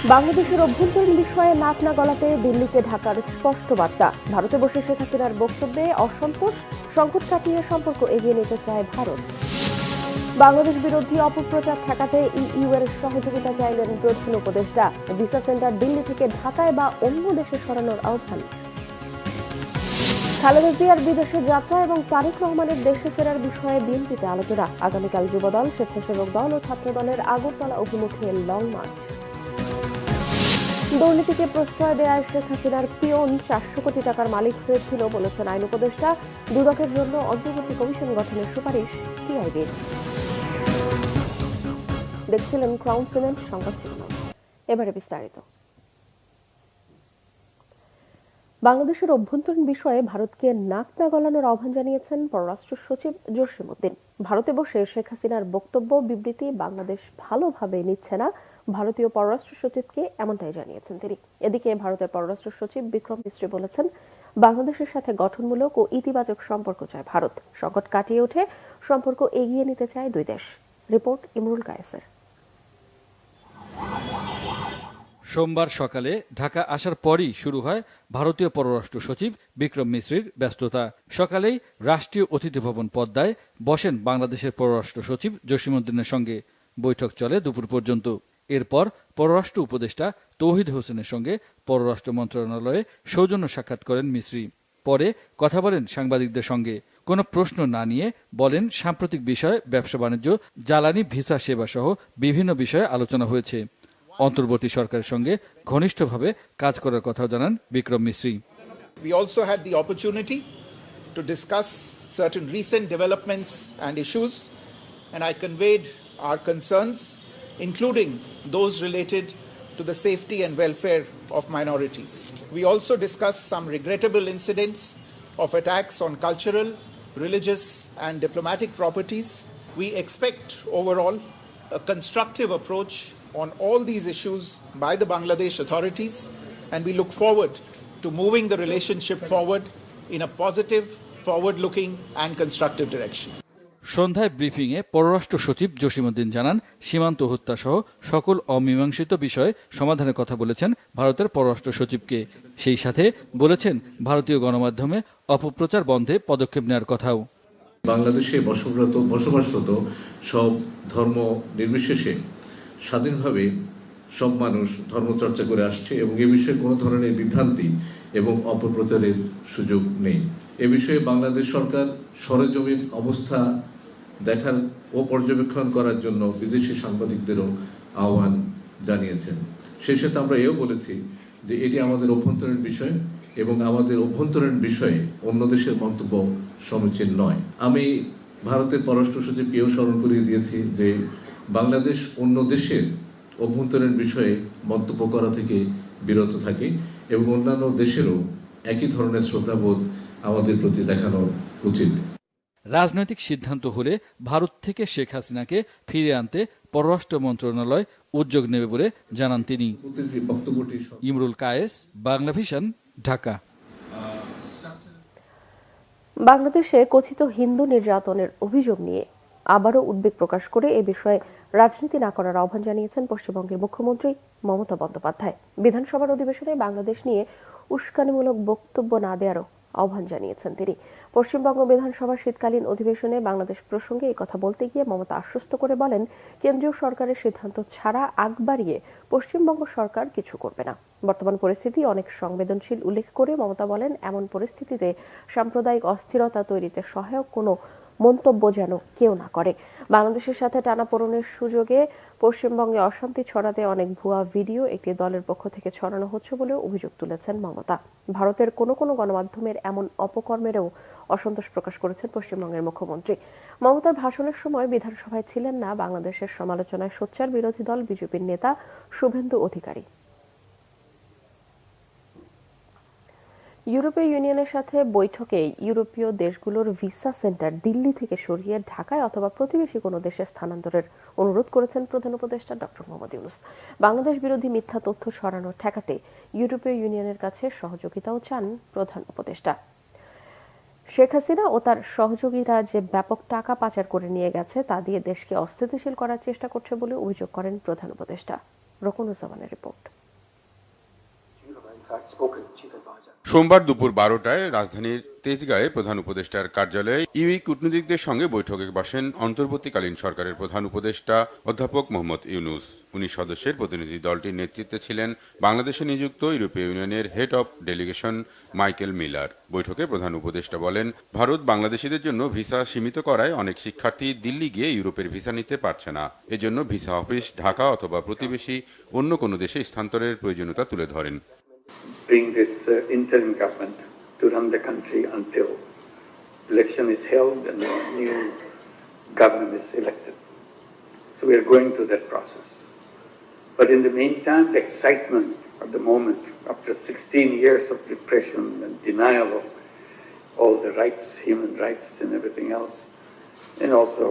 বাংলাদেশের অভ্যন্তরীণ বিষয়ে নাক না গলাতে দিল্লিকে ঢাকার স্পষ্ট বার্তা। ভারতে বসে শেখ হাসিনার বক্তব্যে অসন্তোষ, সংকট কাটিয়ে সম্পর্ক এগিয়ে নিতে চায় ভারত। বাংলাদেশ বিরোধী অপপ্রচার ঠেকাতে ইইউ এর সহযোগিতা চাইলেন প্রধান উপদেষ্টা। ভিসা সেন্টার দিল্লি থেকে ঢাকায় বা অন্য দেশে সরানোর আহ্বান। খালেদা জিয়ার বিদেশে যাত্রা এবং তারেক রহমানের দেশে ফেরার বিষয়ে বিএনপিতে আলোচনা। আগামীকাল যুবদল, স্বেচ্ছাসেবক দল ও ছাত্রদলের আগরতলা অভিমুখে লং মার্চ। দুর্নীতিকে প্রশ্রয় দেওয়ায় শেখ হাসিনার পিয়ন 400 কোটি টাকার মালিক হয়েছিল বলেছেন আইন উপদেষ্টা। দুদকের জন্য অন্তর্বর্তী কমিশন গঠনের সুপারিশ টিআইবির। দেখছিলেন ক্রাউন সিমেন্ট সংবাদ শিরোনাম। এবারে বিস্তারিত। বাংলাদেশের অভ্যন্তরীণ বিষয়ে ভারতকে নাক না গলানোর আহ্বান জানিয়েছেন পররাষ্ট্র সচিব জসিম-উদ্দিন। ভারতে বসে শেখ হাসিনার বক্তব্য বিবৃতি বাংলাদেশ ভালোভাবে নিচ্ছে না, ভারতীয় পররাষ্ট্র সচিবকে এমনটাই জানিয়েছেন তিনি। এদিকে ভারতের পররাষ্ট্র সচিব বিক্রম মিশ্রি বলেছেন, বাংলাদেশের সাথে গঠনমূলক ও ইতিবাচক সম্পর্ক চায় ভারত। সংকট কাটিয়ে উঠে সম্পর্ক এগিয়ে নিতে চায় দুই দেশ। রিপোর্ট ইমরুল কায়েসের। সোমবার সকালে ঢাকা আসার পরই শুরু হয় ভারতীয় পররাষ্ট্র সচিব বিক্রম মিশ্রির ব্যস্ততা। সকালেই রাষ্ট্রীয় অতিথি ভবন পদ্মায় বসেন বাংলাদেশের পররাষ্ট্র সচিব জসিম-উদ্দিনের সঙ্গে। বৈঠক চলে দুপুর পর্যন্ত। এরপর পররাষ্ট্র উপদেষ্টা তৌহিদ হোসেনের সঙ্গে পররাষ্ট্র মন্ত্রণালয়ে সৌজন্য সাক্ষাৎ করেন মিশ্রি। পরে কথা বলেন সাংবাদিকদের সঙ্গে। কোনো প্রশ্ন না নিয়ে বলেন সাম্প্রতিক বিষয়, ব্যবসা বাণিজ্য, জ্বালানি, ভিসা সেবা সহ বিভিন্ন বিষয়ে আলোচনা হয়েছে। অন্তর্বর্তী সরকারের সঙ্গে ঘনিষ্ঠভাবে কাজ করার কথাও জানান Vikram Misri. We also had the opportunity to discuss certain recent developments and issues, and I conveyed our concerns, including those related to the safety and welfare of minorities. We also discussed some regrettable incidents of attacks on cultural, religious and diplomatic properties. We expect overall a constructive approach on all these issues by the Bangladesh authorities, and we look forward to moving the relationship forward in a positive, forward-looking and constructive direction. সন্ধ্যায় ব্রিফিংয়ে পররাষ্ট্র সচিব জসিম-উদ্দিন জানান, সীমান্ত হত্যা সহ সকল অমীমাংসিত বিষয়ে সমাধানের কথা বলেছেন ভারতের পররাষ্ট্র সচিবকে। সেই সাথে বলেছেন ভারতীয় গণমাধ্যমে অপপ্রচার বন্ধে পদক্ষেপ নেওয়ার কথাও। বাংলাদেশে বসবাসরত সব ধর্ম নির্বিশেষে স্বাধীনভাবে সব মানুষ ধর্মচর্চা করে আসছে এবং এ বিষয়ে কোনো ধরনের বিভ্রান্তি এবং অপপ্রচারের সুযোগ নেই। এ বিষয়ে বাংলাদেশ সরকার সরেজমিন অবস্থা দেখার ও পর্যবেক্ষণ করার জন্য বিদেশি সাংবাদিকদেরও আহ্বান জানিয়েছেন। সেই সাথে আমরা এও বলেছি যে এটি আমাদের অভ্যন্তরীণ বিষয় এবং আমাদের অভ্যন্তরীণ বিষয়ে অন্য দেশের মন্তব্য সমীচীন নয়। আমি ভারতের পররাষ্ট্র সচিবকেও স্মরণ করিয়ে দিয়েছি যে বাংলাদেশ অন্য দেশের অভ্যন্তরীণ বিষয়ে মন্তব্য করা থেকে বিরত থাকে এবং অন্যান্য দেশেরও একই ধরনের শ্রদ্ধাবোধ আমাদের প্রতি দেখানো উচিত। রাজনৈতিক সিদ্ধান্ত হলে ভারত থেকে শেখ হাসিনাকে ফিরিয়ে আনতে পররাষ্ট্র মন্ত্রণালয় উদ্যোগ নেবে বলে জানান তিনি। ইমরুল কায়েস, বাংলাভিশন, ঢাকা। বাংলাদেশে কথিত হিন্দু নির্যাতনের অভিযোগ নিয়ে আবারও উদ্বেগ প্রকাশ করে এ বিষয়ে রাজনীতি না করার আহ্বান জানিয়েছেন পশ্চিমবঙ্গের মুখ্যমন্ত্রী মমতা বন্দ্যোপাধ্যায়। বিধানসভার অধিবেশনে বাংলাদেশ নিয়ে উস্কানিমূলক বক্তব্য না দেওয়ারও আহ্বান জানিয়েছেন তিনি। পশ্চিমবঙ্গ বিধানসভার শীতকালীন অধিবেশনে বাংলাদেশ প্রসঙ্গে এই কথা বলতে গিয়ে মমতা আশ্বস্ত করে বলেন, কেন্দ্রীয় সরকারের সিদ্ধান্ত ছাড়া আগ বাড়িয়ে পশ্চিমবঙ্গ সরকার কিছু করবে না। বর্তমান পরিস্থিতি অনেক সংবেদনশীল উল্লেখ করে মমতা বলেন, এমন পরিস্থিতিতে সাম্প্রদায়িক অস্থিরতা তৈরিতে সহায়ক কোনো মন্তব্য যেন কেউ না করে। বাংলাদেশের সাথে টানাপোড়েনের সুযোগে পশ্চিমবঙ্গে অশান্তি ছড়াতে অনেক ভুয়া ভিডিও একটি দলের পক্ষ থেকে ছড়ানো হচ্ছে বলে অভিযোগ তুলেছেন মমতা। ভারতের কোনো কোনো গণমাধ্যমের এমন অপকর্মেরও অসন্তোষ প্রকাশ করেছেন পশ্চিমবঙ্গের মুখ্যমন্ত্রী। মমতার ভাষণের সময় বিধানসভায় ছিলেন না বাংলাদেশের সমালোচনায় সোচ্চার বিরোধী দল বিজেপির নেতা শুভেন্দু অধিকারী। ইউরোপীয় ইউনিয়নের সাথে বৈঠকে ইউরোপীয় দেশগুলোর ভিসা সেন্টার দিল্লি থেকে সরিয়ে ঢাকায় অথবা প্রতিবেশী কোনো দেশে স্থানান্তরের অনুরোধ করেছেন প্রধান উপদেষ্টা ডক্টর মোহাম্মদ ইউনূস। বাংলাদেশ বিরোধী মিথ্যা তথ্য ছড়ানো ঠেকাতে ইউরোপীয় ইউনিয়নের কাছে সহযোগিতাও চান প্রধান উপদেষ্টা। শেখ হাসিনা ও তার সহযোগীরা যে ব্যাপক টাকা পাচার করে নিয়ে গেছে তা দিয়ে দেশকে অস্থিতিশীল করার চেষ্টা করছে বলে অভিযোগ করেন প্রধান উপদেষ্টা। রকুনুজ্জামানের রিপোর্ট। সোমবার দুপুর 12টায় রাজধানীর তেজগাঁয়ে প্রধান উপদেষ্টার কার্যালয়ে ইউই কূটনীতিকদের সঙ্গে বৈঠকে বসেন অন্তর্বর্তীকালীন সরকারের প্রধান উপদেষ্টা অধ্যাপক মোহাম্মদ ইউনূস। 19 সদস্যের প্রতিনিধি দলটির নেতৃত্বে ছিলেন বাংলাদেশে নিযুক্ত ইউরোপীয় ইউনিয়নের head of delegation Michael Miller. বৈঠকে প্রধান উপদেষ্টা বলেন, ভারত বাংলাদেশিদের জন্য ভিসা সীমিত করায় অনেক শিক্ষার্থী দিল্লি গিয়ে ইউরোপের ভিসা নিতে পারছে না। এজন্য ভিসা অফিস ঢাকা অথবা প্রতিবেশী অন্য কোনো দেশে স্থানান্তরের প্রয়োজনীয়তা তুলে ধরেন। Bring this interim government to run the country until election is held and a new government is elected. So we are going through that process. But in the meantime, the excitement of the moment, after 16 years of repression and denial of all the rights, human rights and everything else, and also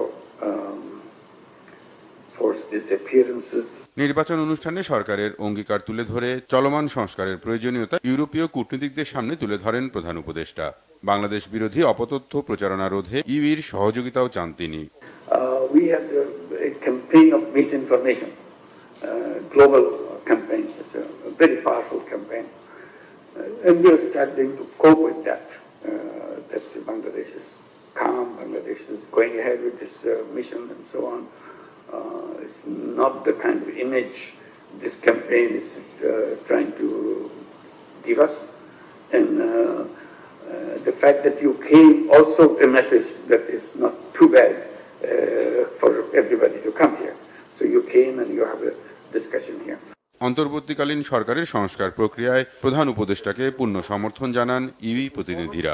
forced disappearances. নির্বাচন অনুষ্ঠানে সরকারের অঙ্গীকার তুলে ধরে চলমান সংস্কারের প্রয়োজনীয়তা ইউরোপীয় কূটনীতিকদের সামনে তুলে ধরেন প্রধান উপদেষ্টা। বাংলাদেশ বিরোধী অপতথ্য প্রচারণা রোধে ইউইর সহযোগিতাও চান তিনি। We had a campaign of misinformation, global campaign. It's a very powerful campaign, and we are starting to cope with that. That Bangladesh is calm, Bangladesh is going ahead with this mission and so on. It's not the kind of image this campaign is trying to give us, and the fact that you came also a message that is not too bad for everybody to come here. So you came and you have a discussion here. অন্তর্বর্তীকালীন সরকারের সংস্কার প্রক্রিয়ায় প্রধান উপদেষ্টাকে পূর্ণ সমর্থন জানান UE প্রতিনিধিরা।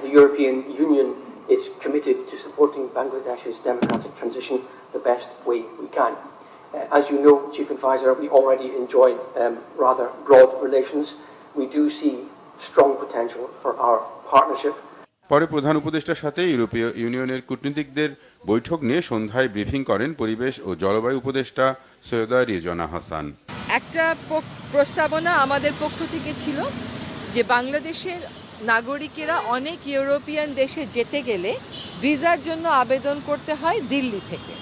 The European Union is committed to supporting Bangladesh's democratic transition the best way we can. As you know, Chief Advisor, we already enjoy rather broad relations. We do see strong potential for our partnership. পরে প্রধান উপদেষ্টার সাথে ইউরোপীয় ইউনিয়নের কূটনীতিকদের বৈঠক নিয়ে সন্ধ্যায় briefing করেন পরিবেশ ও জলবায়ু উপদেষ্টা সৈয়দা রিজওয়ানা হাসান। একটা প্রস্তাবনা আমাদের পক্ষ থেকে ছিল যে বাংলাদেশের নাগরিকেরা অনেক ইউরোপিয়ান দেশে যেতে গেলে ভিসার জন্য আবেদন করতে হয় দিল্লি থেকে।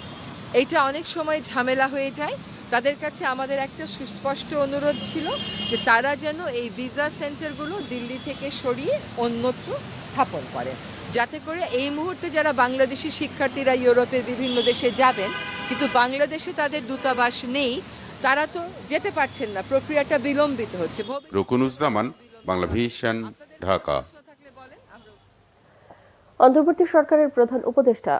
এটা অনেক সময় ঝামেলা হয়ে যায়। তাদের কাছে আমাদের একটা সুস্পষ্ট অনুরোধ ছিল যে তারা যেন এই ভিসা সেন্টারগুলো দিল্লি থেকে সরিয়ে অন্যত্র স্থাপন করে, যাতে করে এই মুহূর্তে যারা বাংলাদেশি শিক্ষার্থীরা ইউরোপের বিভিন্ন দেশে যাবেন কিন্তু বাংলাদেশে তাদের দূতাবাস নেই, তারা তো যেতে পারছেন না, প্রক্রিয়াটা বিলম্বিত হচ্ছে। রকুনুজ্জামান, বাংলা ভিশন, ঢাকা। অন্তর্বর্তী সরকারের প্রধান উপদেষ্টা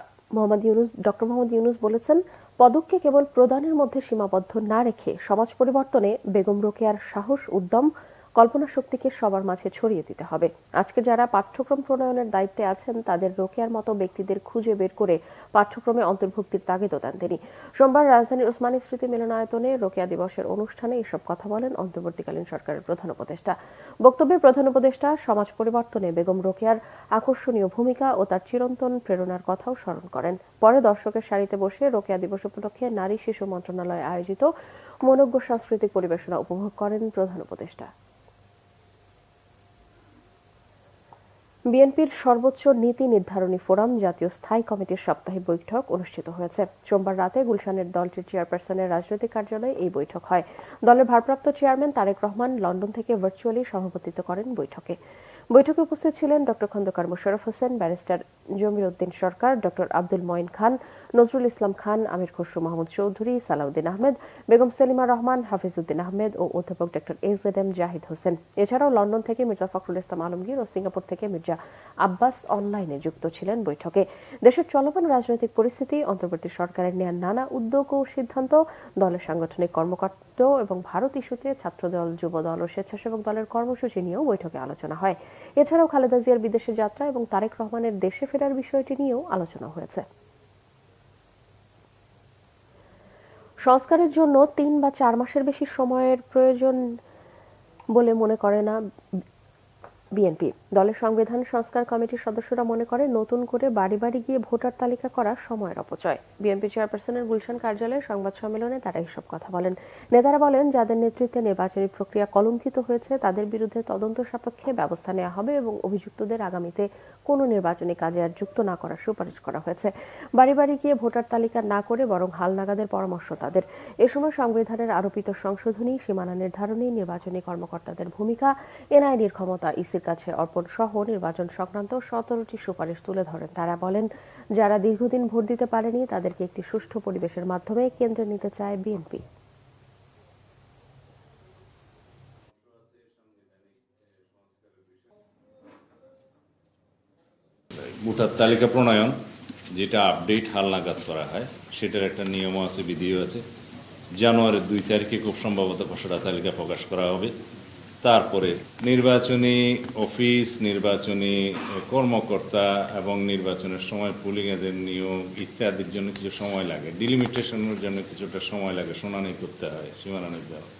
ডক্টর মোহাম্মদ ইউনূস বলেছেন, পদককে কেবল প্রদানের মধ্যে সীমাবদ্ধ না রেখে সমাজ পরিবর্তনে বেগম রোকেয়ার সাহস, উদ্যম, কল্পনা শক্তিকে সবার মাঝে ছড়িয়ে দিতে হবে। আজকে যারা পাঠ্যক্রম প্রণয়নের দায়িত্বে আছেন তাদের রোকেয়ার মতো ব্যক্তিদের খুঁজে বের করে পাঠ্যক্রমে অন্তর্ভুক্তির তাগিদও দেন তিনি। সোমবার রাজধানীর ওসমানী স্মৃতি মিলনায়তনে রোকেয়া দিবসের অনুষ্ঠানে এসব কথা বলেন অন্তর্বর্তীকালীন সরকারের প্রধান উপদেষ্টা। বক্তব্যে প্রধান উপদেষ্টা সমাজ পরিবর্তনে বেগম রোকেয়ার আকর্ষণীয় ভূমিকা ও তার চিরন্তন প্রেরণার কথাও স্মরণ করেন। পরে দর্শকের সারিতে বসে রোকেয়া দিবস উপলক্ষে নারী শিশু মন্ত্রণালয় আয়োজিত মনোজ্ঞ সাংস্কৃতিক পরিবেশনা উপভোগ করেন প্রধান উপদেষ্টা। বিএনপির সর্বোচ্চ নীতি নির্ধারণী ফোরাম জাতীয় স্থায়ী কমিটির সাপ্তাহিক বৈঠক অনুষ্ঠিত হয়েছে। সোমবার রাতে গুলশানের দলটির চেয়ারপারসনের রাজনৈতিক কার্যালয়ে এই বৈঠক হয়। দলের ভারপ্রাপ্ত চেয়ারম্যান তারেক রহমান লন্ডন থেকে ভার্চুয়ালি সভাপতিত্ব করেন বৈঠকে। বৈঠকে উপস্থিত ছিলেন ডক্টর খন্দকার মোশাররফ হোসেন, ব্যারিস্টার জমির উদ্দিন সরকার, ডক্টর আব্দুল মঈন খান, নজরুল ইসলাম খান, আমির খসরু মাহমুদ চৌধুরী, সালাউদ্দিন আহমেদ, বেগম সেলিমা রহমান, হাফিজউদ্দিন আহমেদ ও অধ্যাপক ডক্টর এজেডএম জাহিদ হোসেন। এছাড়াও লন্ডন থেকে মির্জা ফখরুল ইসলাম আলমগীর ও সিঙ্গাপুর থেকে মির্জা আব্বাস অনলাইনে যুক্ত ছিলেন বৈঠকে। দেশের চলমান রাজনৈতিক পরিস্থিতি, অন্তর্বর্তী সরকারের নেওয়া নানা উদ্যোগ ও সিদ্ধান্ত, দলের সাংগঠনিক কর্মকাণ্ড এবং ভারত ইস্যুতে ছাত্রদল, যুবদল ও স্বেচ্ছাসেবক দলের কর্মসূচি নিয়েও বৈঠকে আলোচনা হয়। এছাড়াও খালেদা জিয়ার বিদেশে যাত্রা এবং তারেক রহমানের দেশে ফেরার বিষয়টি নিয়েও আলোচনা হয়েছে। সংস্কারের জন্য 3 বা 4 মাসের বেশি সময়ের প্রয়োজন বলে মনে করে না বিএনপি দলের সংবিধান সংস্কার কমিটির সদস্যরা মনে করেন নতুন করে বাড়ি বাড়ি গিয়ে ভোটার তালিকা করা সময়ের অপচয়। বিএনপি চেয়ারপারসনের গুলশান কার্যালয়ে সংবাদ সম্মেলনে তারা এসব কথা বলেন। নেতারা বলেন, যাদের নেতৃত্বে নির্বাচনী প্রক্রিয়া কলঙ্কিত হয়েছে তাদের বিরুদ্ধে তদন্ত সাপেক্ষে ব্যবস্থা নেওয়া হবে এবং অভিযুক্তদের আগামীতে কোনো নির্বাচনী কাজে আর যুক্ত না করার সুপারিশ করা হয়েছে। বাড়ি বাড়ি গিয়ে ভোটার তালিকা না করে বরং হালনাগাদের পরামর্শ তাদের। এ সময় সংবিধানের আরোপিত সংশোধনী, সীমানা নির্ধারণী, নির্বাচনী কর্মকর্তাদের ভূমিকা, এনআইডির ক্ষমতা ইসির কাছে অর্পণ সহ নির্বাচন সংক্রান্ত 17টি সুপারিশ তুলে ধরেন। তারা বলেন, যারা দীর্ঘদিন ভোট দিতে পারেনি তাদেরকে একটি সুষ্ঠু পরিবেশের মাধ্যমে কেন্দ্রে নিতে চায় বিএনপি। ভোটার তালিকা প্রণয়ন, যেটা আপডেট হালনাগাদ করা হয়, সেটার একটা নিয়ম আছে, বিধিও আছে। জানুয়ারির 2 তারিখে খুব সম্ভবত খসড়া তালিকা প্রকাশ করা হবে। তারপরে নির্বাচনী অফিস, নির্বাচনী কর্মকর্তা এবং নির্বাচনের সময় পুলিং এজেন্ট নিয়োগ ইত্যাদির জন্য কিছু সময় লাগে, ডিলিমিটেশনের জন্য কিছুটা সময় লাগে, শুনানি করতে হয়, সীমানা নির্ধারণ।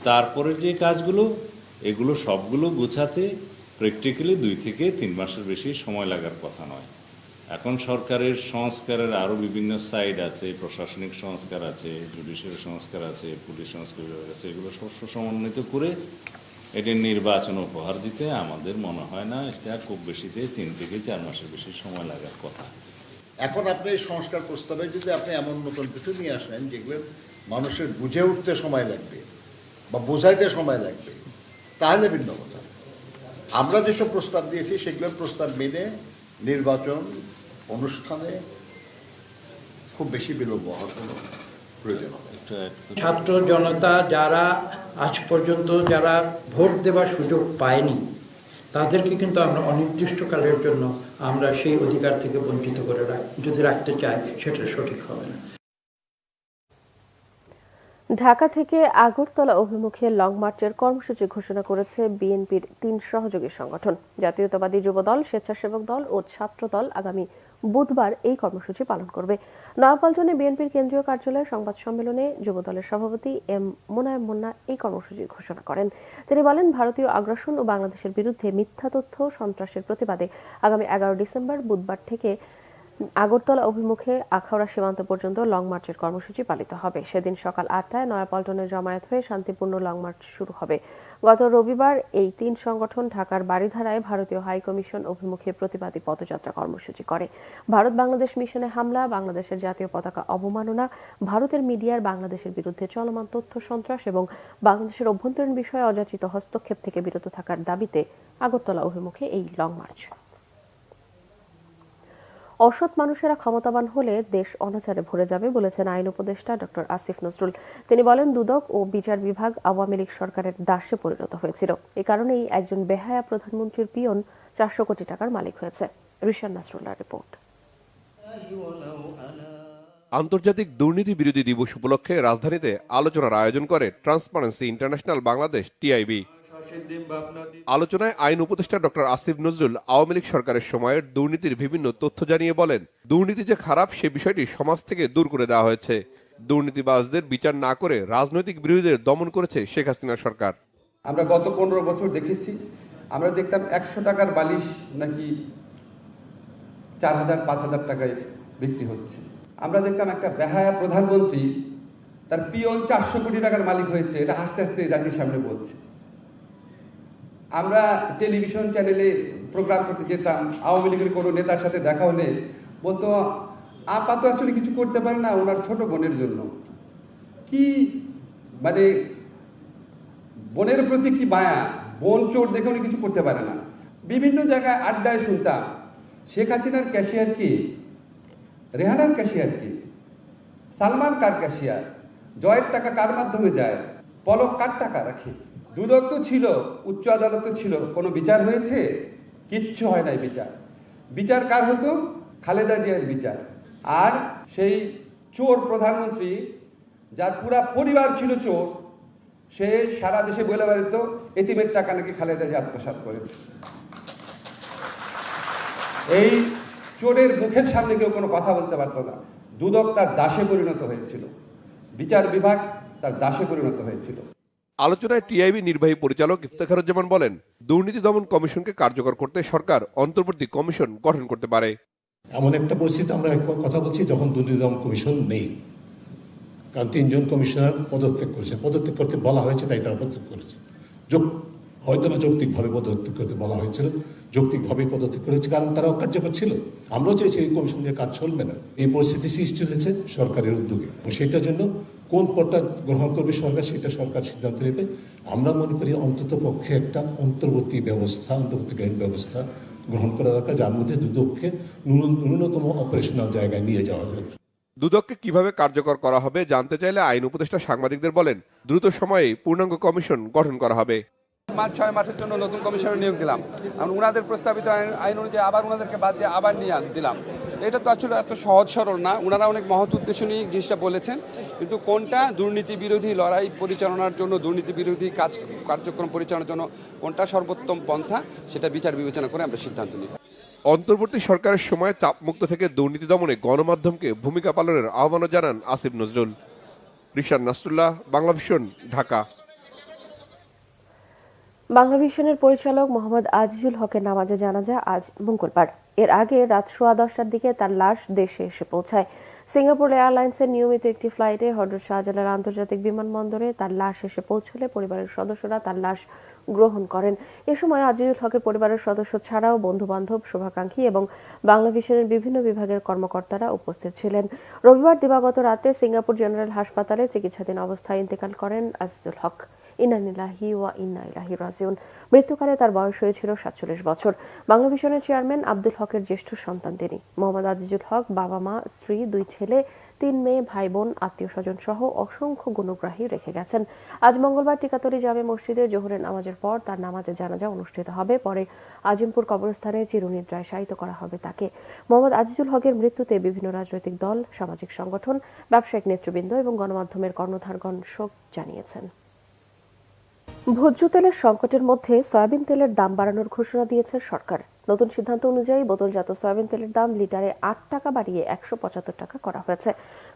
তারপরে যে কাজগুলো, এগুলো সবগুলো গোছাতে প্র্যাকটিক্যালি 2 থেকে 3 মাসের বেশি সময় লাগার কথা নয়। এখন সরকারের সংস্কারের আরও বিভিন্ন সাইড আছে, প্রশাসনিক সংস্কার আছে, জুডিশিয়ারি সংস্কার আছে, পুলিশ সংস্কার আছে, এগুলো সমন্বিত করে এটি নির্বাচন উপহার দিতে আমাদের মনে হয় না এটা খুব বেশিতে 3 থেকে 4 মাসের বেশি সময় লাগার কথা। এখন আপনি এই সংস্কার প্রস্তাবে যদি আপনি এমন নতুন কিছু নিয়ে আসেন যেগুলো মানুষের বুঝে উঠতে সময় লাগবে বা বোঝাইতে সময় লাগবে, তাহলে ভিন্ন কথা। আমরা যেসব প্রস্তাব দিয়েছি সেগুলোর প্রস্তাব মেনে নির্বাচন অনুষ্ঠানে খুব বেশি বিলম্ব হওয়ার কোনো প্রয়োজন হবে। ছাত্র জনতা যারা আজ পর্যন্ত যারা ভোট দেওয়ার সুযোগ পায়নি তাদেরকে কিন্তু আমরা অনির্দিষ্টকালের জন্য আমরা সেই অধিকার থেকে বঞ্চিত করে যদি রাখতে চাই, সেটা সঠিক হবে না। ঢাকা থেকে আগরতলা অভিমুখে লং মার্চের কর্মসূচি ঘোষণা করেছে বিএনপির 3 সহযোগী সংগঠন। জাতীয়তাবাদী যুবদল, স্বেচ্ছাসেবক দল ও ছাত্র দল আগামী বুধবার এই কর্মসূচি পালন করবে। নয়াপল্টনে বিএনপির কেন্দ্রীয় কার্যালয়ে সংবাদ সম্মেলনে যুবদলের সভাপতি এম মুনায়েম মুন্না এই কর্মসূচির ঘোষণা করেন। তিনি বলেন, ভারতীয় আগ্রাসন ও বাংলাদেশের বিরুদ্ধে মিথ্যা তথ্য সন্ত্রাসের প্রতিবাদে আগামী 11 ডিসেম্বর বুধবার থেকে আগরতলা অভিমুখে আখাউড়া সীমান্ত পর্যন্ত লং মার্চের কর্মসূচি পালিত হবে। সেদিন সকাল 8টায় নয়াপল্টনে জমায়েত হয়ে শান্তিপূর্ণ লং মার্চ শুরু হবে। গত রবিবার এই 3 সংগঠন ঢাকার বারিধারায় ভারতীয় হাই কমিশন অভিমুখে প্রতিবাদী পদযাত্রা কর্মসূচি করে। ভারত বাংলাদেশ মিশনে হামলা, বাংলাদেশের জাতীয় পতাকা অবমাননা, ভারতের মিডিয়ার বাংলাদেশের বিরুদ্ধে চলমান তথ্য সন্ত্রাস এবং বাংলাদেশের অভ্যন্তরীণ বিষয়ে অযাচিত হস্তক্ষেপ থেকে বিরত থাকার দাবিতে আগরতলা অভিমুখে এই লং মার্চ। অসৎ মানুষেরা ক্ষমতাবান হলে দেশ অনাচারে ভরে যাবে বলেছেন আইন উপদেষ্টা ডক্টর আসিফ নজরুল। তিনি বলেন, দুদক ও বিচার বিভাগ আওয়ামী লীগ সরকারের দাসে পরিণত হয়েছিল। এ কারণেই একজন বেহায়া প্রধানমন্ত্রীর পিয়ন 400 কোটি টাকার মালিক হয়েছে। রিশান নাসরুল্লাহর রিপোর্ট। আন্তর্জাতিক দুর্নীতি বিরোধী দিবস উপলক্ষে রাজধানীতে আলোচনার আয়োজন করে ট্রান্সপারেন্সি ইন্টারন্যাশনাল বাংলাদেশ টিআইবি। আলোচনায় আইন উপদেষ্টা ডক্টর আসিফ নজরুল আওয়ামী লীগ সরকারের সময়ের দুর্নীতির বিভিন্ন তথ্য জানিয়ে বলেন, দুর্নীতি যে খারাপ সে বিষয়টি সমাজ থেকে দূর করে দেওয়া হয়েছে। দুর্নীতিবাজদের বিচার না করে রাজনৈতিক বিরোধীদের দমন করেছে শেখ হাসিনা সরকার। আমরা গত 15 বছর দেখেছি, আমরা দেখতাম 100 টাকার বালিশ নাকি 4000-5000 টাকায় বিক্রি হচ্ছে। আমরা দেখতাম একটা বেহায়া প্রধানমন্ত্রী, তার পিয়ন 400 কোটি টাকার মালিক হয়েছে। এটা হাসতে হাসতে জাতির সামনে বলছে। আমরা টেলিভিশন চ্যানেলে প্রোগ্রাম করতে যেতাম, আওয়ামী লীগের কোনো নেতার সাথে দেখা হলে বলতো, আপা তো আসলে কিছু করতে পারে না ওনার ছোট বোনের জন্য। কি মানে বোনের প্রতি কি মায়া, বোন চোর দেখে উনি কিছু করতে পারে না। বিভিন্ন জায়গায় আড্ডায় শুনতাম, শেখ হাসিনার ক্যাশিয়ার কি, রেহানার ক্যাশিয়ার কি, সালমান কার ক্যাশিয়ার, জয়ের টাকা কার মাধ্যমে যায়, পলক কার টাকা রাখে। দুদক তো ছিল, উচ্চ আদালত তো ছিল, কোনো বিচার হয়েছে? কিচ্ছু হয় নাই বিচার। বিচার কার হতো? খালেদা জিয়ার বিচার। আর সেই চোর প্রধানমন্ত্রী, যার পুরা পরিবার ছিল চোর, সে সারা দেশে বলে বেড়াত এতিমের টাকা নাকি খালেদা জিয়া আত্মসাৎ করেছে। এই চোরের মুখের সামনে কেউ কোনো কথা বলতে পারতো না। দুদক তার দাসে পরিণত হয়েছিল, বিচার বিভাগ তার দাসে পরিণত হয়েছিল। আলোচনায় টিআইবি নির্বাহী পরিচালক ইফতেখারুজ্জামান বলেন, দুর্নীতি দমন কমিশনকে কার্যকর করতে সরকার অন্তর্বর্তী কমিশন গঠন করতে পারে। এমন একটা পরিস্থিতি আমরা কথা বলছি যখন দুর্নীতি দমন কমিশন নেই, কারণ 3 জন কমিশনার পদত্যাগ করেছে, পদত্যাগ করতে বলা হয়েছে তাই তারা পদত্যাগ করেছে। হয়তো বা যৌক্তিকভাবে পদত্যাগ করতে বলা হয়েছিল, যৌক্তিকভাবে পদত্যাগ করেছে কারণ তারা অকার্যকর ছিল। আমরাও চাইছি এই কমিশন দিয়ে কাজ চলবে না। এই পরিস্থিতি সৃষ্টি হয়েছে সরকারের উদ্যোগে, সেটার জন্য কোন পদটা গ্রহণ করবে সরকার সেটা সরকার সিদ্ধান্ত নেবে। আমরা মনে করি অন্তত পক্ষে একটা অন্তর্বর্তীকালীন ব্যবস্থা গ্রহণ করা দরকার, যার মধ্যে দুদককে ন্যূনতম অপারেশনাল জায়গায় নিয়ে যাওয়া যাবে। দুদককে কিভাবে কার্যকর করা হবে জানতে চাইলে আইন উপদেষ্টা সাংবাদিকদের বলেন, দ্রুত সময়ে পূর্ণাঙ্গ কমিশন গঠন করা হবে। 6 মাসের জন্য নতুন কমিশনার নিয়োগ দিলাম, ওনাদের প্রস্তাবিত আইন অনুযায়ী আবার ওনাদেরকে বাদ দিয়ে আবার নিয়ে দিলাম। এটা তো আসলে এত সহজ সরল না। ওনারা অনেক মহৎ উদ্দেশ্য নিয়ে জিনিসটা বলেছেন, কিন্তু কোনটা দুর্নীতি বিরোধী লড়াই পরিচালনার জন্য, দুর্নীতি বিরোধী কার্যক্রম পরিচালনার জন্য কোনটা সর্বোত্তম পন্থা, সেটা বিচার বিবেচনা করে আমরা সিদ্ধান্ত নিই। অন্তর্বর্তী সরকারের সময় চাপমুক্ত থেকে দুর্নীতি দমনে গণমাধ্যমকে ভূমিকা পালনের আহ্বানও জানান আসিফ নজরুল। রিশান নাসরুল্লাহ, বাংলাভিশন, ঢাকা। বাংলাভিশনের পরিচালক মোহাম্মদ আজিজুল হকের নামাজে জানাজা আজ মঙ্গলবার। এর আগে রাত 10:15টার দিকে তার লাশ দেশে এসে পৌঁছায়। সিঙ্গাপুর এয়ারলাইন্সের নিয়মিত একটি ফ্লাইটে হযরত শাহজালাল আন্তর্জাতিক বিমানবন্দরে তার লাশ এসে পৌঁছলে পরিবারের সদস্যরা তার লাশ গ্রহণ করেন। এ সময় আজিজুল হকের পরিবারের সদস্য ছাড়াও বন্ধু-বান্ধব, শুভাকাঙ্ক্ষী এবং বাংলাভিশনের বিভিন্ন বিভাগের কর্মকর্তারা উপস্থিত ছিলেন। রবিবার দিবাগত রাতে সিঙ্গাপুর জেনারেল হাসপাতালে চিকিৎসাধীন অবস্থায় ইন্তেকাল করেন আজিজুল হক। ইন্না লিল্লাহি ওয়া ইন্না ইলাইহি রাজিউন। মৃত্যুকালে তার বয়স হয়েছিল 47 বছর। বাংলাভিশনের চেয়ারম্যান আব্দুল হকের জ্যেষ্ঠ সন্তান তিনি। মোহাম্মদ আজিজুল হক বাবা মা, স্ত্রী, 2 ছেলে, 3 মেয়ে, ভাই বোন, আত্মীয় স্বজন সহ অসংখ্য গুণগ্রাহী রেখে গেছেন। আজ মঙ্গলবার টিকাতলী জামে মসজিদে জোহরের নামাজের পর তার নামাজে জানাজা অনুষ্ঠিত হবে। পরে আজিমপুর কবরস্থানে চিরনিদ্রায় শায়িত করা হবে তাকে। মোহাম্মদ আজিজুল হকের মৃত্যুতে বিভিন্ন রাজনৈতিক দল, সামাজিক সংগঠন, ব্যবসায়িক নেতৃবৃন্দ এবং গণমাধ্যমের কর্ণধারগণ শোক জানিয়েছেন। ভোজ্য তেলের সংকটের মধ্যে সয়াবিন তেলের দাম বাড়ানোর ঘোষণা দিয়েছে সরকার। নতুন সিদ্ধান্ত অনুযায়ী বোতলজাত সয়াবিন তেলের দাম লিটারে 8 টাকা বাড়িয়ে 175 টাকা করা হয়েছে।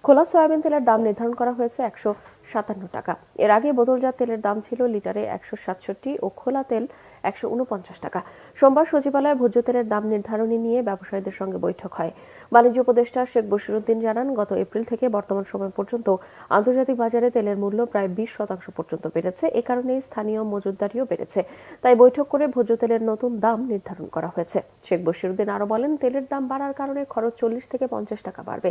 খোলা সয়াবিন তেলের দাম নির্ধারণ করা হয়েছে 157 টাকা। এর আগে বোতলজাত তেলের দাম ছিল লিটারে 167 ও খোলা তেল 149 টাকা। সোমবার সচিবালয়ে ভোজ্য তেলের দাম নির্ধারণী নিয়ে ব্যবসায়ীদের সঙ্গে বৈঠক হয়। বাণিজ্য উপদেষ্টা শেখ বশিরউদ্দিন জানান, গত এপ্রিল থেকে বর্তমান সময় পর্যন্ত আন্তর্জাতিক বাজারে তেলের মূল্য প্রায় 20% পর্যন্ত বেড়েছে। এ কারণে স্থানীয় মজুতদারিও বেড়েছে। তাই বৈঠক করে ভোজ্য তেলের নতুন দাম নির্ধারণ করা হয়েছে। শেখ বশিরউদ্দিন আরো বলেন, তেলের দাম বাড়ার কারণে খরচ 40 থেকে 50 টাকা বাড়বে।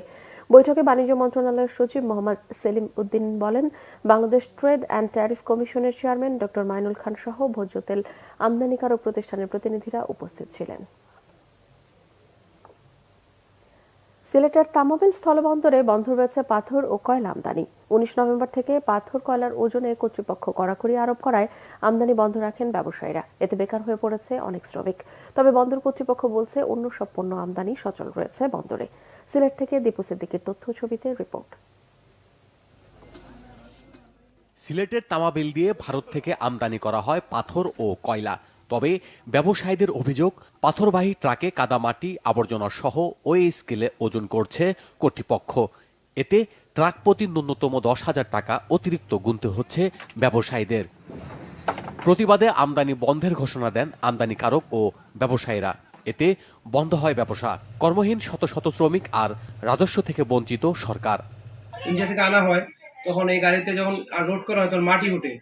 বৈঠকে বাণিজ্য মন্ত্রণালয়ের সচিব মোহাম্মদ সেলিম উদ্দিন বলেন, বাংলাদেশ ট্রেড অ্যান্ড ট্যারিফ কমিশনের চেয়ারম্যান ডক্টর মাইনুল খান সহ ভোজ্য তেল আমদানিকারক প্রতিষ্ঠানের প্রতিনিধিরা উপস্থিত ছিলেন। সিলেটের তামাবিল স্থলবন্দরে বন্ধ রয়েছে পাথর ও কয়লা আমদানি। 19 নভেম্বর থেকে পাথর কয়লার ওজনে কর্তৃপক্ষ কড়াকড়ি আরোপ করায় আমদানি বন্ধ রাখেন ব্যবসায়ীরা। এতে বেকার হয়ে পড়েছে অনেক শ্রমিক। তবে বন্দর কর্তৃপক্ষ বলছে অন্য সব পণ্য আমদানি সচল রয়েছে বন্দরে। সিলেট থেকে দীপু সিদ্দিকীর তথ্য ছবিতে রিপোর্ট। সিলেটের তামাবিল দিয়ে ভারত থেকে আমদানি করা হয় পাথর ও কয়লা। তবে ব্যবসায়ীদের অভিযোগ, পাথরবাহী ট্রাকে কাদামাটি, আবর্জনা সহ ওই স্কেলে ওজন করছে কর্তৃপক্ষ। এতে ট্রাক প্রতি ন্যূনতম 10,000 টাকা অতিরিক্ত গুনতে হচ্ছে ব্যবসায়ীদের। প্রতিবাদে আমদানি বন্ধের ঘোষণা দেন আমদানিকারক ও ব্যবসায়ীরা। এতে বন্ধ হয় ব্যবসা। কর্মহীন শত শত শ্রমিক আর রাজস্ব থেকে বঞ্চিত সরকার। ইন্ডিয়া থেকে আনা হয়, তখন এই গাড়িতে যখন লোড করা হয় তখন মাটি উঠে,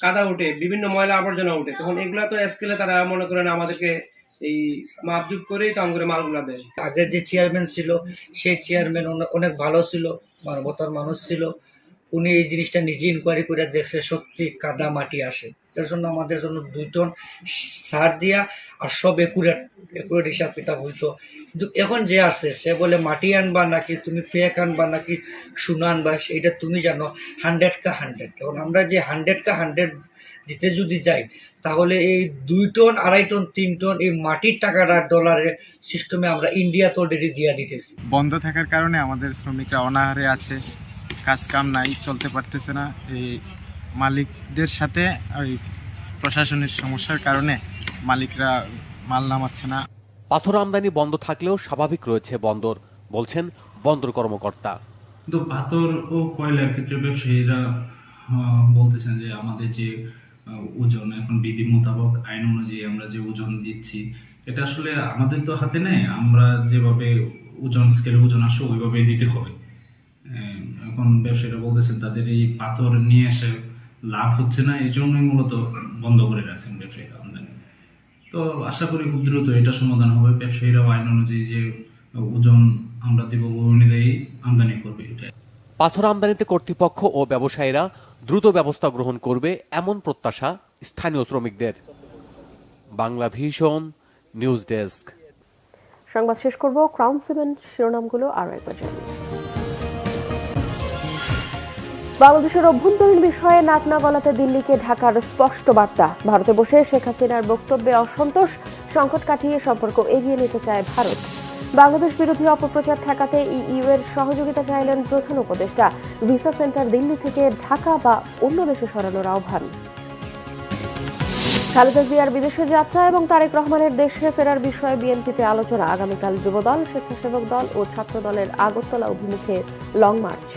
কাদা উঠে, বিভিন্ন ময়লা আবর্জনা উঠে। তখন এগুলা তো স্কেলে তারা মনে করেন আমাদেরকে এই মাপজুপ করেই তো আমাদের মালগুলা দেয়। আগের যে চেয়ারম্যান ছিল সেই চেয়ারম্যান অনেক ভালো ছিল, মানবতার মানুষ ছিল। উনি এই জিনিসটা নিজে ইনকোয়ারি করে দেখছে সত্যি কাদা মাটি আসে। এর জন্য আমাদের জন্য 2 টন সার দিয়া আর সব একুরেট হিসাব কিতাব হইতো। কিন্তু এখন যে আসে সে বলে মাটি আনবা নাকি তুমি পেক আনবা নাকি সোনা আনবা, এটা তুমি জানো। 100 কা 100। এখন আমরা যে 100 কা 100 দিতে যদি যাই, তাহলে এই 2 টন 2.5 টন 3 টন এই মাটির টাকাটা ডলারের সিস্টেমে আমরা ইন্ডিয়াতে অলরেডি দিয়া দিতেছি। বন্ধ থাকার কারণে আমাদের শ্রমিকরা অনাহারে আছে, কাজ কাম নাই, চলতে পারতেছে না। এই মালিকদের সাথে ওই প্রশাসনের সমস্যার কারণে মালিকরা মাল নামাচ্ছে না। পাথর আমদানি বন্ধ থাকলেও স্বাভাবিক রয়েছে বন্দর, বলছেন বন্দর কর্মকর্তা। কিন্তু পাথর ও কয়লার ক্ষেত্রে ব্যবসায়ীরা বলতেছেন যে আমাদের যে ওজন এখন বিধি মোতাবেক আইন অনুযায়ী আমরা যে ওজন দিচ্ছি এটা আসলে আমাদের তো হাতে নেই, আমরা যেভাবে ওজন স্কেলে ওজন আসে ওইভাবে দিতে হবে। এখন ব্যবসায়ীরা বলতেছেন তাদের এই পাথর নিয়ে এসে লাভ হচ্ছে না, এই জন্যই মূলত বন্ধ করে রাখছেন ব্যবসায়ীরা আমদানি। তো আশা করি খুব দ্রুত এটা সমাধান হবে, ব্যবসায়ীরাও আইন অনুযায়ী যে ওজন আমরা দিব ওই অনুযায়ী আমদানি করবে। এটা পাথর আমদানিতে কর্তৃপক্ষ ও ব্যবসায়ীরা দ্রুত ব্যবস্থা গ্রহণ করবে এমন প্রত্যাশা স্থানীয় শ্রমিকদের। Bangla vision news desk. সংবাদ শেষ করব ক্রাউন সিমেন্ট শিরোনামগুলো আরো একবার জানিয়ে। বাংলাদেশের অভ্যন্তরীণ বিষয়ে নাক না গলাতে দিল্লিকে ঢাকার স্পষ্ট বার্তা। ভারতে বসে শেখ হাসিনার বক্তব্যে অসন্তোষ, সংকট কাটিয়ে সম্পর্ক এগিয়ে নিতে চায় ভারত। বাংলাদেশ বিরোধী অপপ্রচার ঠেকাতে ইইউ এর সহযোগিতা চাইলেন প্রধান উপদেষ্টা। ভিসা সেন্টার দিল্লি থেকে ঢাকা বা অন্য দেশে সরানোর আহ্বান। খালেদা জিয়ার বিদেশে যাত্রা এবং তারেক রহমানের দেশে ফেরার বিষয়ে বিএনপিতে আলোচনা। আগামীকাল যুবদল, স্বেচ্ছাসেবক দল ও ছাত্র দলের আগরতলা অভিমুখে লং মার্চ।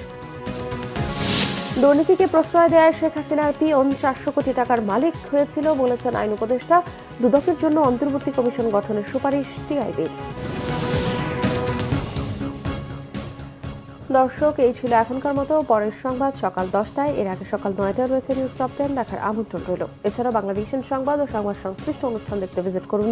দুর্নীতিকে প্রশ্রয় দেয় শেখ হাসিনার পিয়ন 400 কোটি টাকার মালিক হয়েছিল বলেছেন আইন উপদেষ্টা। দুদকের জন্য অন্তর্বর্তী কমিশন গঠনের সুপারিশ টিআইবির। দর্শক, এই ছিল এখনকার মতো। পরের সংবাদ সকাল 10টায়, এর আগে সকাল 9টায় রয়েছে নিউজ টপ 10 দেখার আমন্ত্রণ রইল। এছাড়া বাংলাদেশের সংবাদ ও সংবাদ সংশ্লিষ্ট অনুষ্ঠান দেখতে ভিজিট করুন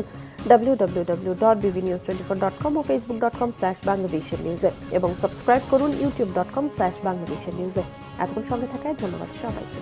www.bbnews24.com ও facebook.com/bangladeshnewse এবং সাবস্ক্রাইব করুন youtube.com/bangladeshnewse। এতক্ষণ সঙ্গে থাকায় ধন্যবাদ সবাইকে।